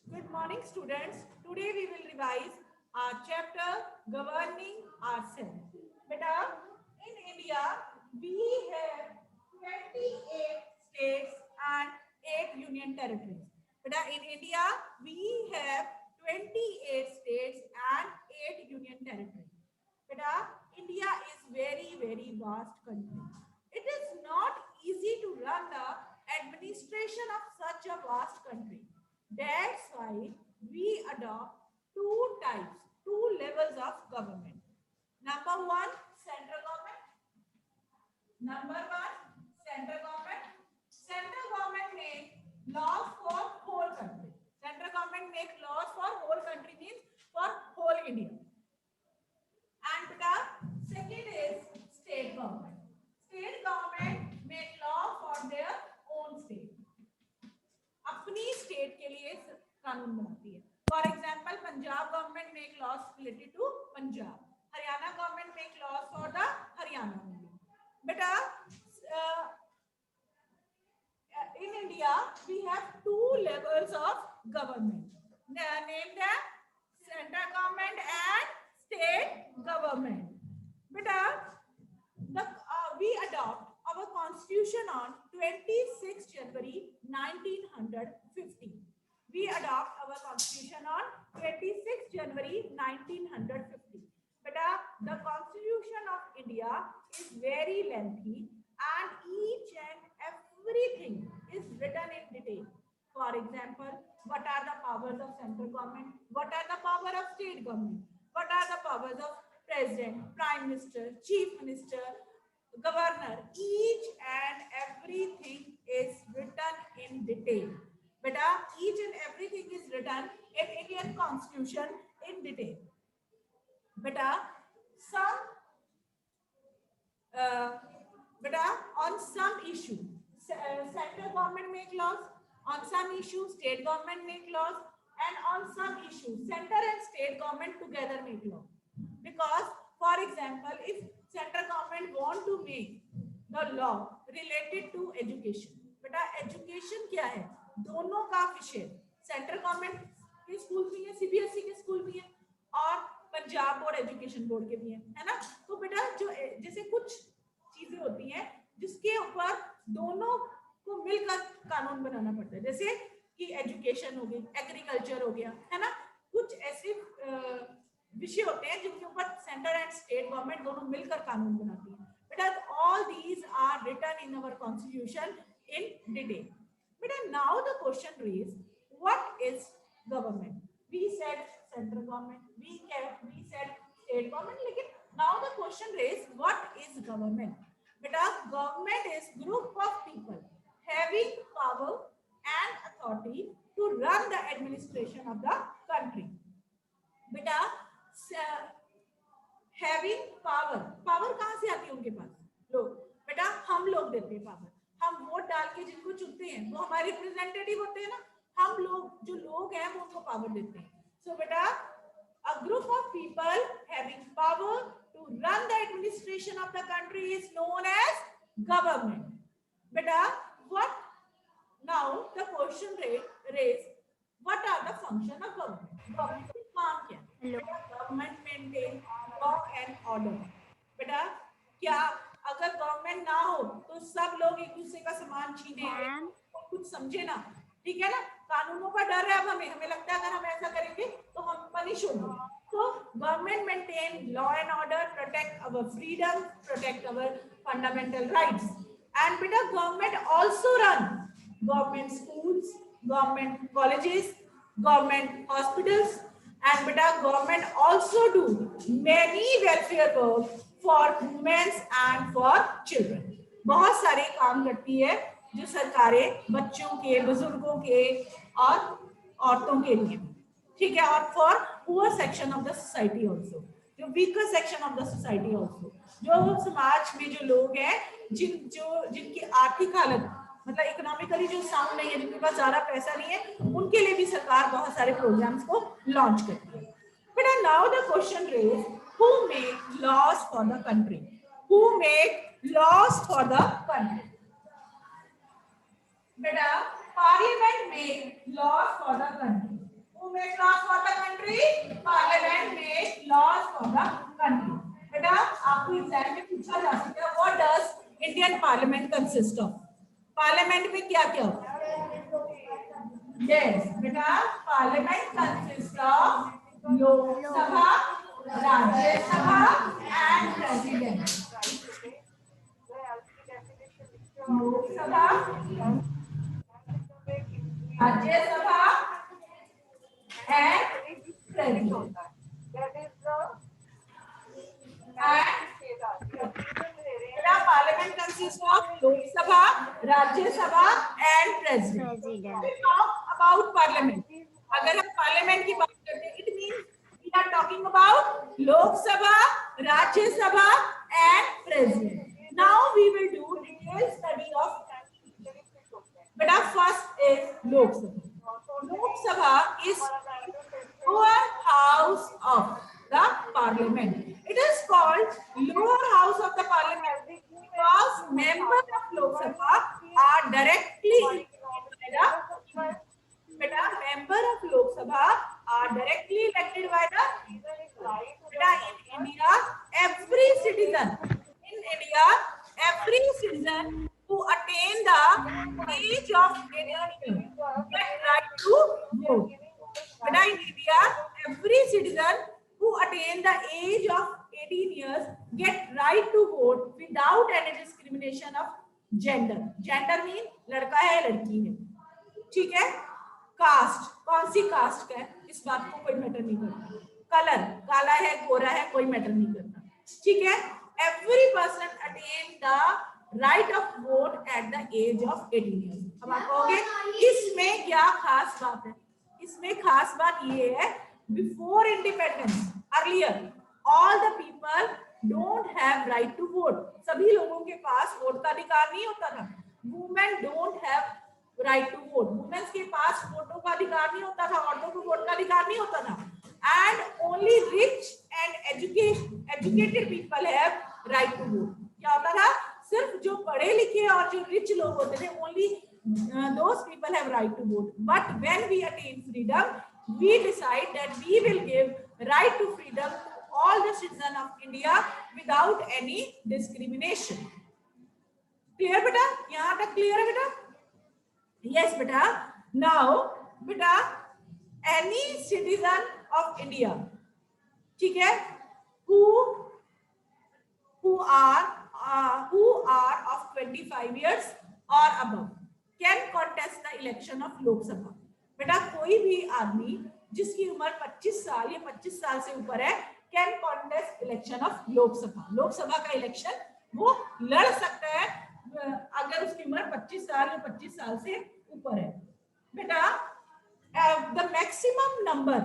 Good morning, students. Today we will revise our chapter Governing Ourselves. Beta, in India, we have 28 states and 8 union territories. Beta, in India, we have 28 states and 8 union territories. Beta, India is very vast country. It is not easy to run the administration of such a vast country. That's why we adopt two types, two levels of government. Number one, central government. Number one, central government. Central government make laws for whole country. Central government make laws for whole country means for whole India. And the second is state government. State government make law for their own state. अपनी state के लिए कानून बनाती है. For example Punjab government make laws related to Punjab, Haryana government make laws for the Haryana only. बेटा in India we have two levels of government. Name them central government and state government. Beta, we adopt our constitution on 26 January 1950. We adopt our constitution on 26 January 1950. Beta, the constitution of India is very lengthy and each and everything is written in detail. For example, what are the powers of central government? What are the powers of state government? What are the powers of president, prime minister, chief minister, governor? Each and everything is written in detail. Beta, each and everything is written in Indian constitution in detail. Beta, some beta, on some issue, central government make laws. On some issue, state government make laws. And on some issue, center and state government together make law. Because, for example, if central government want to make the law related to education, beta education क्या है? दोनों का विषय central government के school भी है, CBSE के school भी है और पंजाब बोर्ड एजुकेशन बोर्ड के भी है ना. तो बेटा जो जैसे कुछ चीजें होती हैं जिसके ऊपर दोनों को मिलकर कानून बनाना पड़ता है, जैसे कि एजुकेशन हो गई, एग्रीकल्चर हो गया, है ना. कुछ ऐसे विषय होते हैं जिनके ऊपर सेंटर एंड स्टेट गवर्नमेंट दोनों मिलकर कानून बनाती है. बेटा all these are written in our constitution in detail. बेटा now the question raise, what is government? We said central government, we said state government, लेकिन now the question is what is government? Beta, government is group of people having power and authority to run the administration of the country. Beta, having power, power कहाँ से आती है उनके पास? लोग. बेटा हम लोग देते हैं पावर. हम वोट डाल के जिनको चुनते हैं वो हमारे रिप्रेजेंटेटिव होते हैं ना. हम लोग जो लोग हैं वो उनको पावर देते हैं. So beta, a group of people having power to run the administration of the country is known as government. Beta, what now the question raised, what are the function of government? Government का काम क्या है? Government maintain law and order. बेटा क्या अगर government ना हो तो सब लोग एक दूसरे का सामान छीने, कुछ समझे ना, ठीक है ना. कानूनों का डर है अब हमें लगता है अगर हम ऐसा करेंगे तो हम पनिश होंगे. तो government maintain law and order, protect our freedom, protect our fundamental rights. And बेटा government also run government schools, government colleges, government hospitals. And बेटा government also do many welfare work for womens and for children. बहुत सारे काम करती है जो सरकारें बच्चों के, बुजुर्गों के और औरतों के लिए, ठीक है. और for poor section of the society also, जो weaker section of the society also, जो समाज में जो लोग हैं जिनकी आर्थिक हालत मतलब इकोनॉमिकली जो साउंड नहीं है, जिनके पास ज्यादा पैसा नहीं है, उनके लिए भी सरकार बहुत सारे प्रोग्राम्स को लॉन्च करती है. But now the question raise, who make laws for the country? Who make laws for the country? बेटा parliament make laws for the country. Consist of? Parliament में क्या क्या होता है? यस बेटा, parliament consist of Lok Sabha, Rajya Sabha and president. Lok Sabha, Rajya Sabha and president. Parliament consists of Lok Sabha, Rajya Sabha and President. We talk about Parliament. अगर हम Parliament की बात करते हैं, it means we are talking about Lok Sabha, Rajya Sabha and President. Now we will do detailed study of. But first is Lok Sabha. Lok Sabha is lower house of the Parliament. It is called lower house of the Parliament because members of Lok Sabha are directly elected by the member of Lok Sabha are directly elected by the in India. Every citizen who attain the age of 18 get right to vote. But in India, every citizen who attain the age of 18 years get right to vote without any discrimination of gender. Gender mean लड़का है लड़की है, ठीक है. Cast, कौन सी cast का है इस बात को कोई मैटर नहीं करता. कलर, काला है गोरा है, कोई मैटर नहीं करता, ठीक है. Every person attain the right of vote at the age of 18 years. अब आप कहोगे इसमें क्या खास बात है? इसमें खास बात ये है, before independence earlier all the people don't have right to vote. सभी लोगों के पास वोट का अधिकार नहीं होता था. Women don't have right to vote. Womens के पास वोटों का अधिकार नहीं होता था, औरतों को वोट का अधिकार नहीं होता था. And only rich and educated people have right to vote. क्या होता था? सिर्फ जो पढ़े लिखे और जो रिच लोग होते थे, only those people have right to vote. But when we attain freedom, we decide that we will give right to freedom to all the citizens of India without any discrimination. Clear beta? यहाँ तक clear है beta? Yes beta. Now beta, any citizen of India, ठीक है, who are of 25 years or above can contest the election of Lok Sabha. बेटा कोई भी आदमी जिसकी उम्र 25 साल या 25 साल से ऊपर है कैन कॉन्टेस्ट इलेक्शन ऑफ लोक सभा. लोक सभा का इलेक्शन वो लड़ सकता है अगर उसकी उम्र 25 साल या 25 साल से ऊपर है. बेटा the maximum member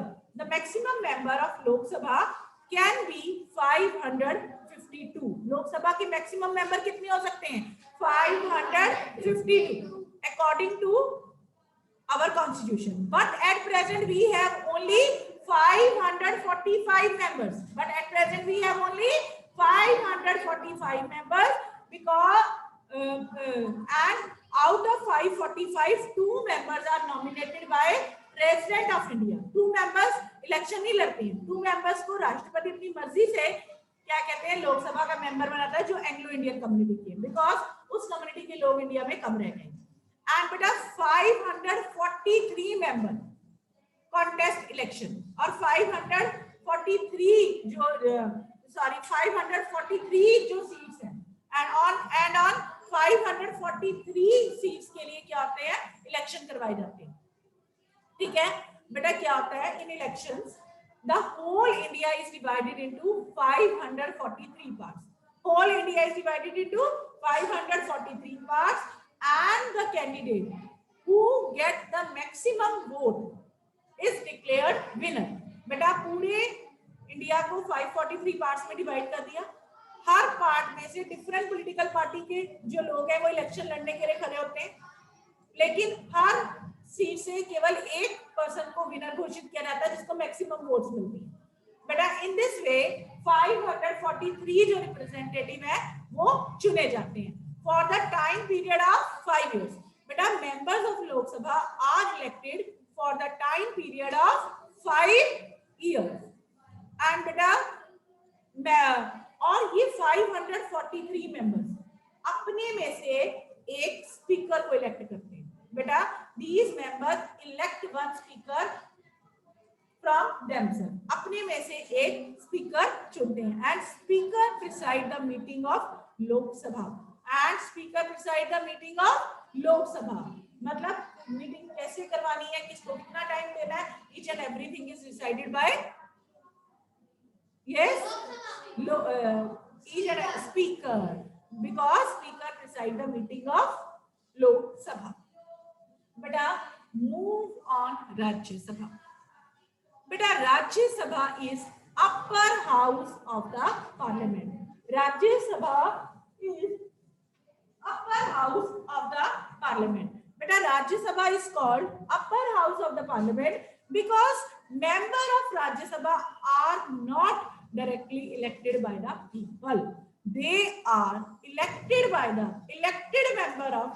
of Lok Sabha can be 552. लोक सभा के मैक्सिमम मेंबर कितने हो सकते हैं? 552 according to our constitution. But at present we have only 545 members. Because and out of 545, 2 members are nominated by President of India. 2 members election नहीं लड़ते हैं. 2 members को राष्ट्रपति अपनी मर्जी से क्या कहते हैं लोकसभा का मेंबर बनाता है, जो एंग्लो इंडियन कम्युनिटी के, बिकॉज उस कम्युनिटी के लोग इंडिया में कम रह गए. एंड बेटा 543 मेंबर कॉन्टेस्ट इलेक्शन और 543 जो सीट्स हैं एंड ऑन 543 सीट्स के लिए क्या होते हैं? इलेक्शन करवाए जाते हैं. ठीक है बेटा, क्या होता है इन elections? The whole India is divided into 543 parts. Whole India is divided into 543 parts, and the candidate who gets the maximum vote is declared winner. बेटा पूरे इंडिया को 543 पार्ट्स में डिवाइड कर दिया. हर पार्ट में से डिफरेंट पॉलिटिकल पार्टी के जो लोग हैं वो इलेक्शन लड़ने के लिए खड़े होते हैं, लेकिन हर सीट से केवल एक पर्सन को विनर घोषित किया जाता है जिसको मैक्सिमम वोट्स मिलती है. बेटा इन दिस वे 543 जो रिप्रेजेंटेटिव है वो चुने जाते हैं for the time period of 5 years. बेटा members of Lok Sabha are elected for the time period of 5 years. And बेटा और ये 543 मेंबर्स अपने में से एक स्पीकर को इलेक्ट करते हैं। बेटा these members elect one speaker from themselves, अपने में से एक स्पीकर चुनते हैं। And speaker preside the meeting of Lok Sabha, and speaker preside the meeting of Lok Sabha, मतलब मीटिंग कैसे करवानी है, किसको कितना टाइम देना है, each and everything is decided by yes each and speaker, because speaker preside the meeting of Lok Sabha. बेटा move on Rajya Sabha. बेटा Rajya Sabha is upper house of the parliament. Rajya Sabha is upper house of the parliament. बेटा Rajya Sabha is called upper house of the parliament because member of Rajya Sabha are not directly elected by the people. They are elected by the elected member of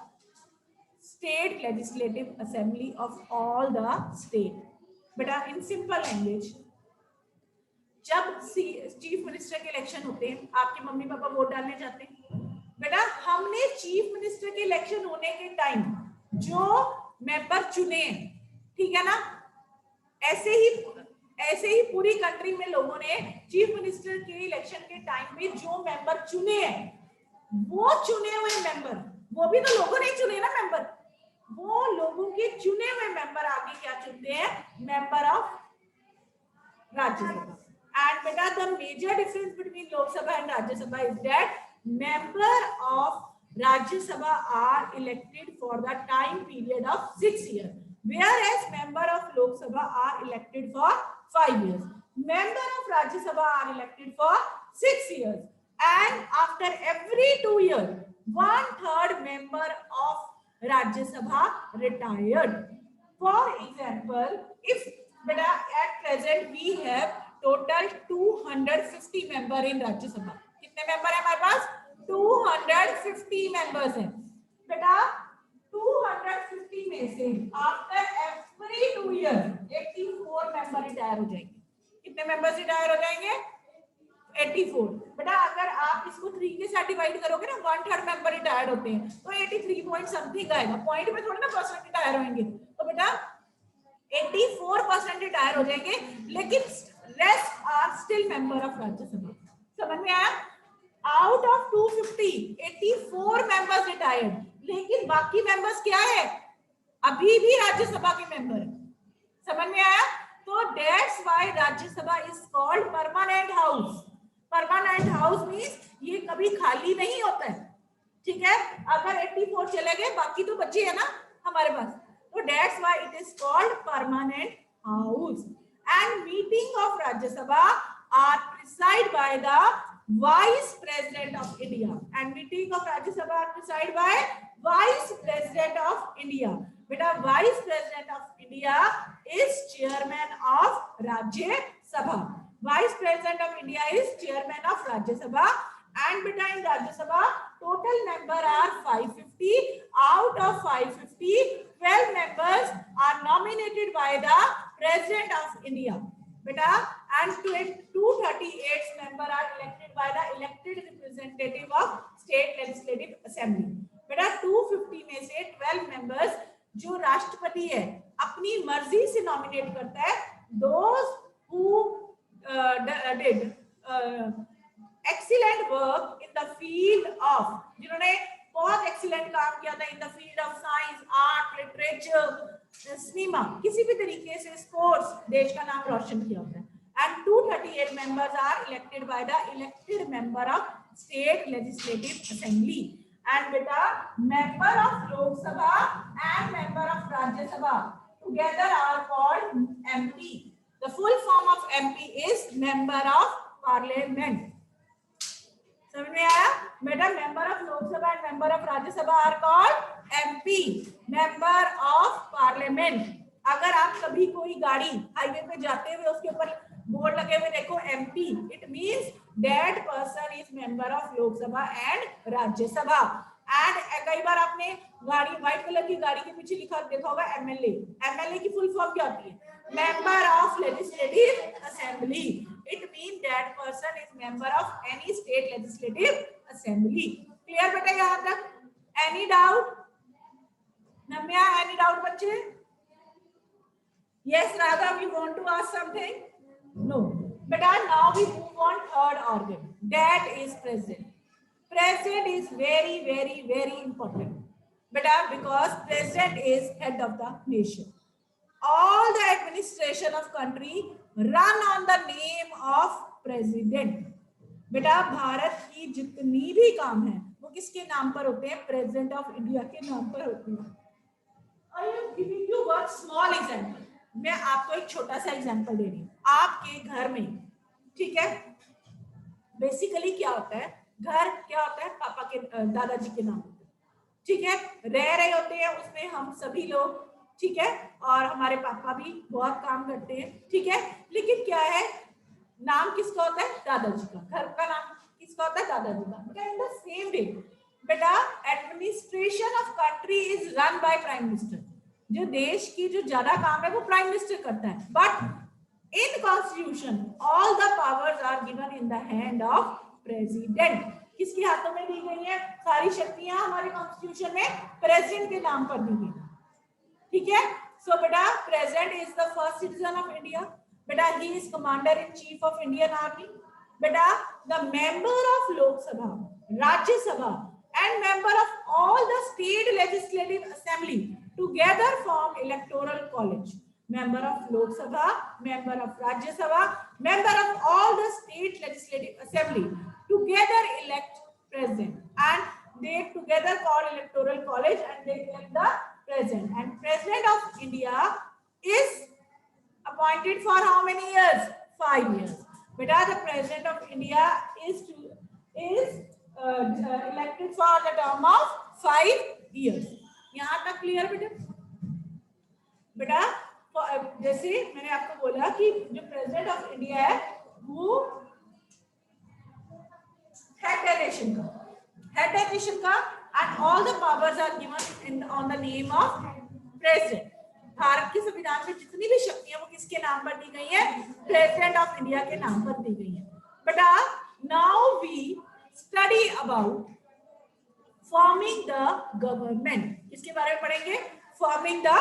state legislative assembly of all the state. बेटा in simple language, जब chief minister के election होते हैं, आपके mummy papa vote डालने जाते हैं, बेटा हमने चीफ मिनिस्टर के इलेक्शन होने के टाइम जो मेंबर चुने, ठीक है ना, ऐसे ही पूरी कंट्री में लोगों ने चीफ मिनिस्टर के इलेक्शन के टाइम में जो मेंबर चुने हैं, वो चुने हुए मेंबर, वो भी तो लोगों ने चुने ना मेंबर, वो लोगों के चुने हुए मेंबर आगे क्या चुनते हैं, member of Rajya Sabha. And beta the major difference between Lok Sabha and Rajya Sabha is that member of Rajya Sabha are elected for the time period of 6 years, whereas member of Lok Sabha are elected for 5 years. Member of Rajya Sabha are elected for 6 years, and after every 2 years, 1/3 member of Rajya Sabha retired. For example, if beta at present we have total 250 member in Rajya Sabha. कितने member है हमारे पास, 250 members हैं. बेटा 250 में से after every 2 years 84 member retire हो जाएंगे. कितने मेंबर्स रिटायर हो जाएंगे, 84. बेटा अगर आप इसको 3 के साथ डिवाइड करोगे ना, 1/3 मेंबर रिटायर होते हैं, तो 83 पॉइंट समथिंग आएगा. पॉइंट में थोड़ा ना परसेंट रिटायर होंगे, तो बेटा 84% रिटायर हो जाएंगे, लेकिन rest are still member of Rajya Sabha. समझ में आया? Out of 250, 84 members retired, लेकिन बाकी members क्या है, अभी भी राज्यसभा के member. समझ में आया? तो that's why Rajya Sabha is called permanent house. Permanent house means ये कभी खाली नहीं होता है, ठीक है. अगर 84 चले गए, बाकी तो बचे है ना हमारे पास, तो that's why it is called permanent house. And meeting of Rajya Sabha are presided by the Vice President of India. And meeting of Rajya Sabha are presided by Vice President of India. Beta Vice President of India is Chairman of Rajya Sabha. Vice President of India is Chairman of Rajya Sabha. And beta in Rajya Sabha total member are 550. Out of 550, 12 members are nominated by the President of India. Beta and 238 members are elected by the elected representative of State Legislative Assembly. Beta 250 में से 12 members जो राष्ट्रपति है अपनी मर्जी से nominate करता है. Those who did excellent work in the field of, जिन्होंने बहुत एक्सीलेंट काम किया था in the field of science, art, literature, cinema, किसी भी तरीके से स्पोर्ट्स, देश का नाम रोशन किया होता है. And 238 members are elected by the elected member of state legislative assembly. And बेटा member of Lok Sabha and member of Rajya Sabha together are called MP. The full form of MP is member of parliament. समझ में आया बेटा? Member of Lok Sabha and member of Rajya Sabha are called MP, member of parliament. अगर आप कभी कोई गाड़ी हाईवे पे जाते हुए उसके ऊपर बोर्ड लगे हुए देखो MP, it means that person is member of Lok Sabha and Rajya Sabha. And कई बार आपने गाड़ी, व्हाइट कलर की गाड़ी के पीछे लिखा देखा होगा एमएलए. एमएलए की फुल फॉर्म क्या होती है, member of legislative assembly. It means that person is member of any state legislative assembly. Clear बेटा यहाँ तक? Any doubt? Namya, any doubt बच्चे? Yes, Radha, we want to ask something? No. But now we move on third organ. That is president. President is very, very, very important. But because president is head of the nation. All the administration of country run on the name of president. बेटा भारत की जितनी भी काम है वो किसके नाम पर होते हैं? प्रेसिडेंट ऑफ इंडिया के नाम पर होते हैं. I am giving you one small example. मैं आपको एक छोटा सा एग्जांपल दे रही हूँ. आपके घर में, ठीक है, बेसिकली क्या होता है, घर क्या होता है? पापा के, दादाजी के नाम होता है, ठीक है, रह रहे होते हैं उसमें हम सभी लोग, ठीक है, और हमारे पापा भी बहुत काम करते हैं, ठीक है, लेकिन क्या है, नाम किसका होता है? दादाजी का. घर का नाम किसका होता है? दादाजी का. बेटा इन द सेम वे बेटा administration of country is run by prime minister. जो देश की जो ज्यादा काम है वो प्राइम मिनिस्टर करता है. But in constitution all the powers are given in the hand of president. किसके हाथों में दी गई है? सारी शक्तियां हमारे कॉन्स्टिट्यूशन में प्रेसिडेंट के नाम पर दी गई. ठीक है. सो बेटा president is the first citizen of India. बेटा he is commander in chief of Indian army. बेटा the member of Lok Sabha, Rajya Sabha and member of all the state legislative assembly together form electoral college. Member of Lok Sabha, member of Rajya Sabha, member of all the state legislative assembly together elect president, and they together call electoral college and they elect the president. And president of India is appointed for how many years? 5 years. Beta the president of India is elected for the term of 5 years. यहाँ तक clear बेटा? बेटा जैसे मैंने आपको बोला कि जो प्रेसिडेंट ऑफ इंडिया है वो हेड है नेशन का, हेड है नेशन का, and all the powers are given in on the name of president. Bharat के संविधान में जितनी भी शक्तियां वो किसके नाम पर दी गई है? प्रेसिडेंट ऑफ इंडिया के नाम पर दी गई है. बेटा now we study about forming the government. इसके बारे में पढ़ेंगे, फॉर्मिंग द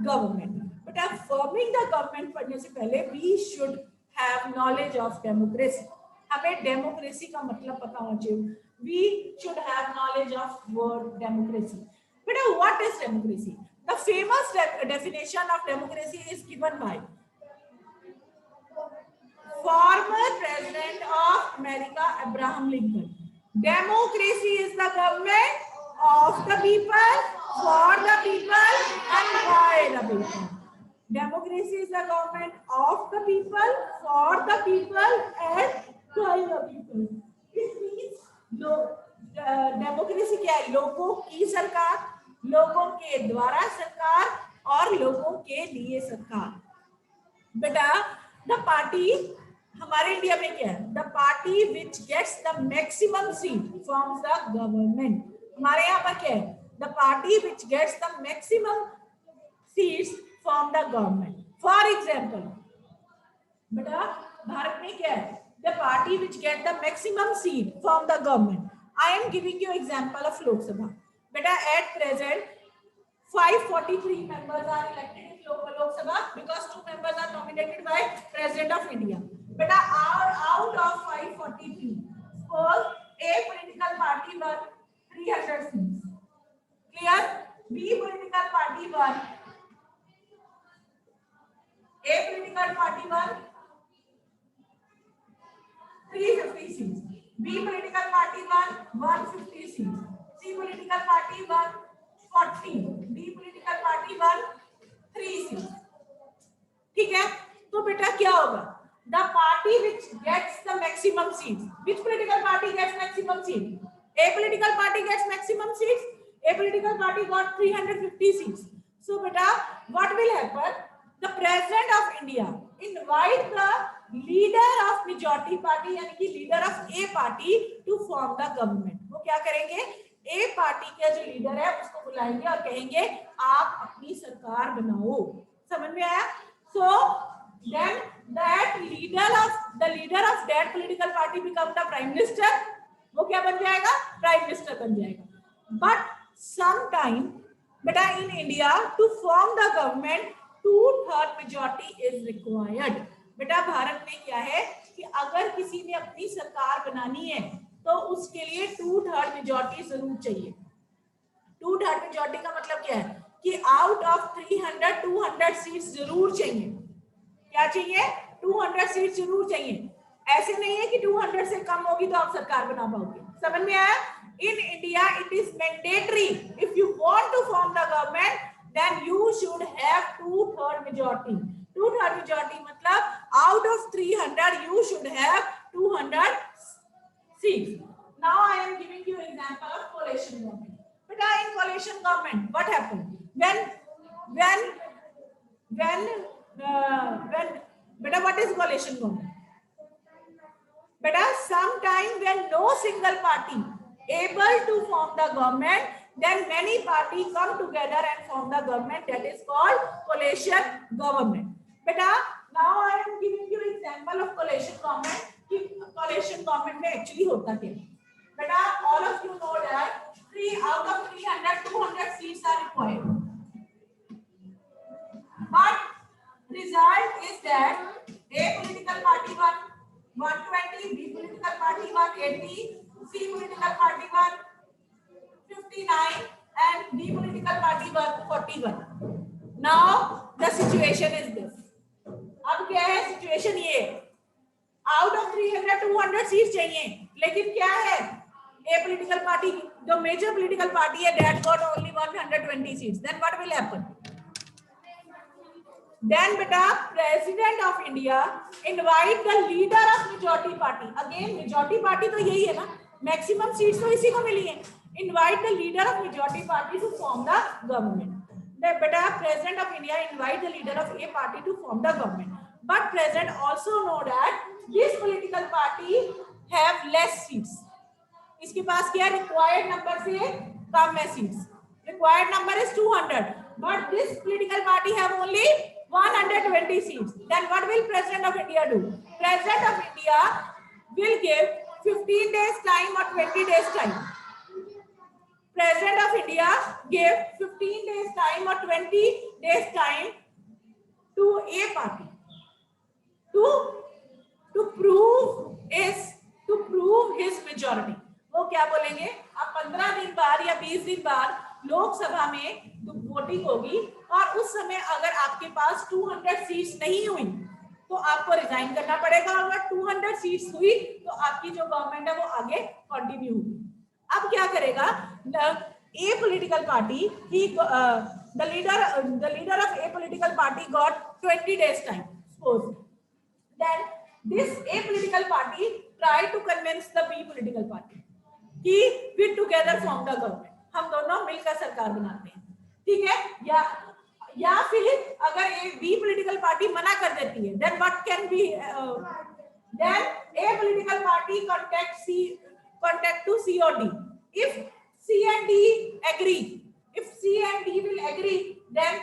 गवर्नमेंट. बेटा फॉर्मिंग द गवर्नमेंट पढ़ने से पहले we should have knowledge of democracy. हमें डेमोक्रेसी का मतलब पता होना चाहिए. We should have knowledge of word democracy. बेटा what is democracy? The famous definition of democracy is given by former president of America Abraham Lincoln. Democracy is the government of the people, for the people and by the people. Democracy is the government of the people, for the people and by the people. It means democracy क्या है? लोगों की सरकार, लोगों के द्वारा सरकार और लोगों के लिए सरकार. बेटा द पार्टी हमारे इंडिया में क्या है? The party which gets the maximum seat forms the government. हमारे यहाँ पर क्या है? The party which gets the maximum seats form the government. For example बेटा भारत में क्या है? The party which get the maximum seat form the government. I am giving you example of Lok Sabha. बेटा at present 543 members are elected in Lok Sabha because 2 members are nominated by President of India. But out of 543, suppose A political party won 300 seats. Clear? B political party won. A political party won 350 seats. B political party won 150 seats. C political party won 40. D political party won 3 seats. ठीक है. तो बेटा क्या होगा? The party which gets the maximum seats. Which political party gets maximum seats? A political party gets maximum seats. A political party got 350 seats. So beta, what will happen? The president of India invite the leader of majority party, यानी कि leader of A party to form the government. वो क्या करेंगे? A party का जो leader है उसको बुलाएंगे और कहेंगे आप अपनी सरकार बनाओ. समझ में आया? So then that leader of that political party become the prime minister. वो क्या बन जाएगा? प्राइम मिनिस्टर बन जाएगा. but sometime beta in India to form the government 2/3 majority is required. बेटा भारत में क्या है कि अगर किसी ने अपनी सरकार बनानी है तो उसके लिए 2/3 मेजॉरिटी जरूर चाहिए। 2/3 मेजॉरिटी का मतलब क्या है कि आउट ऑफ 300 200 सीट्स जरूर चाहिए। क्या चाहिए? 200 सीट्स जरूर चाहिए। ऐसे नहीं है कि 200 से कम होगी तो आप सरकार बना पाओगे। समझ में आया? In India, it is mandatory. If you want to form the government, then you should have 2/3 majority. 2/3 majority मतलब out of 300, you should have 200 seats. Now I am giving you example of coalition government. But in coalition government, what happened? When beta, what is coalition government? Beta, sometime when no single party able to form the government, then many parties come together and form the government. That is called coalition government. Beta, now I am giving you example of coalition government. कि coalition government में actually होता क्या? Beta, all of you know that 3 out of 300 200 seats are required. But result is that A political party won 120, B political party won 80, C political party won 59, and D political party won 41. Now the situation is this. अब क्या है situation ये? Out of 300 200 seat चाहिए, लेकिन क्या है? A political party, the major political party है, that got only 120 seats. Then what will happen? Then beta, President of India invite the leader of majority party. Again, majority party तो यही है ना, maximum seats तो इसी को मिली है. Invite the leader of majority party to form the government. Then beta, President of India invite the leader of A party to form the government. But President also know that this political party have less seats. इसके पास क्या required number से कम है seats. Required number is 200. But this political party have only 120 seats. Then what will President of India do? President of India will give 15 days time or 20 days time. President of India give 15 days time or 20 days time to A party to prove his majority. वो क्या बोलेंगे? अब 15 दिन बाद या 20 दिन बाद लोकसभा में वोटिंग होगी और उस समय अगर आपके पास 200 सीट्स नहीं हुई तो आपको रिजाइन करना पड़ेगा। अगर 200 सीट्स हुई तो आपकी जो गवर्नमेंट है वो आगे कंटिन्यू होगी। अब क्या करेगा? A political party, the leader of A political party got 20 days time. Suppose then this A political party tried to convince the B political party कि we together form the government. हम दोनों मिलकर सरकार बनाते हैं, ठीक है? या फिर अगर बी पॉलिटिकल पार्टी मना कर देती है, then what can be? Then A political party contact to C or D. If C and D agree, will agree, then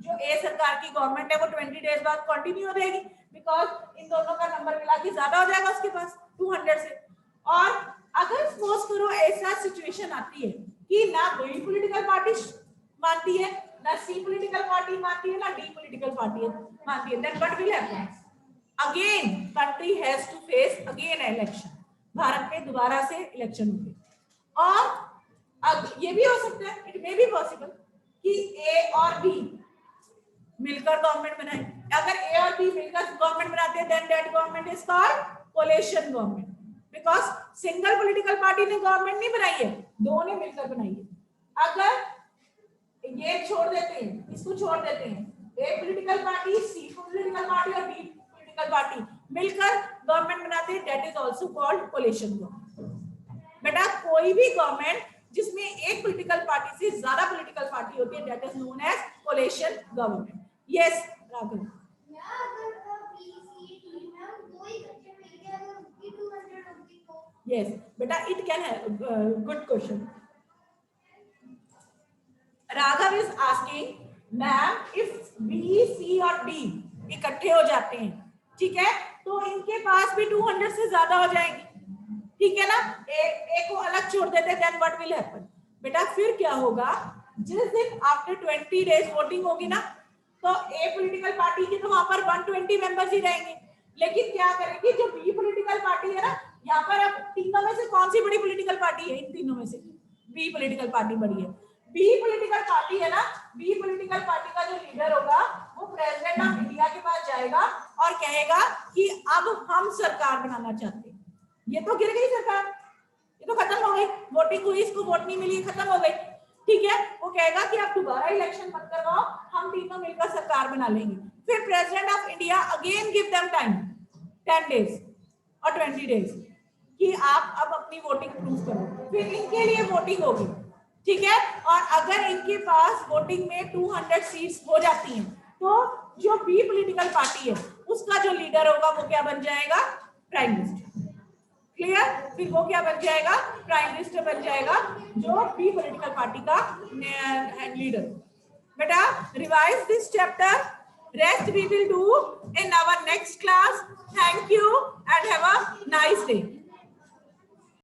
जो A सरकार की गवर्नमेंट है वो 20 डेज बाद कंटिन्यू हो जाएगी, बिकॉज इन दोनों का नंबर मिला के ज्यादा हो जाएगा उसके पास 200 से। और अगर सपोज करो ऐसा सिचुएशन आती है कि ना बी पॉलिटिकल पार्टी मानती है, ना सी पॉलिटिकल पार्टी मानती है, ना डी पॉलिटिकल पार्टी मानती है, then what will happen? Again country has to face again election. Bharat में दोबारा से इलेक्शन होंगे और अब ये भी हो सकता है, इट मे बी पॉसिबल कि ए और बी मिलकर गवर्नमेंट बनाए। अगर ए और बी मिलकर गवर्नमेंट बनाते हैं then that government is called coalition government, because single political party ने गवर्नमेंट नहीं बनाई है, दो ने मिलकर बनाई है। अगर ये छोड़ देते हैं, इसको छोड़ देते हैं, ए पॉलिटिकल पार्टी, सी पॉलिटिकल पार्टी और डी पॉलिटिकल पार्टी मिलकर गवर्नमेंट बनाते हैं, that is also called coalition government. बेटा कोई भी गवर्नमेंट जिसमें एक पॉलिटिकल पार्टी से ज्यादा पॉलिटिकल पार्टी होती है, that is known as coalition government. Yes Raghav. Yes, beta, it can have good question. Raghav is asking, ma'am, if B, C और D इकट्ठे हो जाते हैं, ठीक है, तो इनके पास भी 200 से ज्यादा हो जाएंगे, ठीक है ना? ए को अलग छोड़ देते हैं, then what will happen? बेटा फिर क्या होगा, जिस दिन आफ्टर 20 डेज वोटिंग होगी ना, तो ए पॉलिटिकल पार्टी की तो वहां पर 120 मेंबर्स ही रहेंगे, लेकिन क्या करेगी जो बी पॉलिटिकल पार्टी है ना, यहाँ पर अब तीनों में से कौन सी बड़ी पॉलिटिकल पार्टी है, इन तीनों में से बी पॉलिटिकल पार्टी बड़ी है। बी पॉलिटिकल पार्टी है ना, बी पॉलिटिकल पार्टी का जो लीडर होगा वो प्रेसिडेंट ऑफ इंडिया के पास जाएगा और कहेगा कि अब हम सरकार बनाना चाहते हैं। ये तो गिर गई सरकार, ये तो खत्म हो गई, वोटिंग हुई, इसको वोट नहीं मिली, खत्म हो गई, ठीक है। वो कहेगा कि अब दोबारा इलेक्शन मत करवाओ, हम तीनों मिलकर सरकार बना लेंगे। फिर president of India again give them time 10 days और 20 डेज कि आप अब अपनी वोटिंग प्रूव करो, फिर इनके लिए वोटिंग होगी, ठीक है। और अगर इनके पास वोटिंग में 200 सीट्स हो जाती हैं तो जो बी पॉलिटिकल पार्टी है उसका जो लीडर होगा वो क्या बन जाएगा, प्राइम मिनिस्टर। क्लियर, फिर वो क्या बन जाएगा, प्राइम मिनिस्टर बन जाएगा जो बी पॉलिटिकल पार्टी का लीडर। बेटा revise this chapter, rest we will do in our next class. Thank you and have a nice day.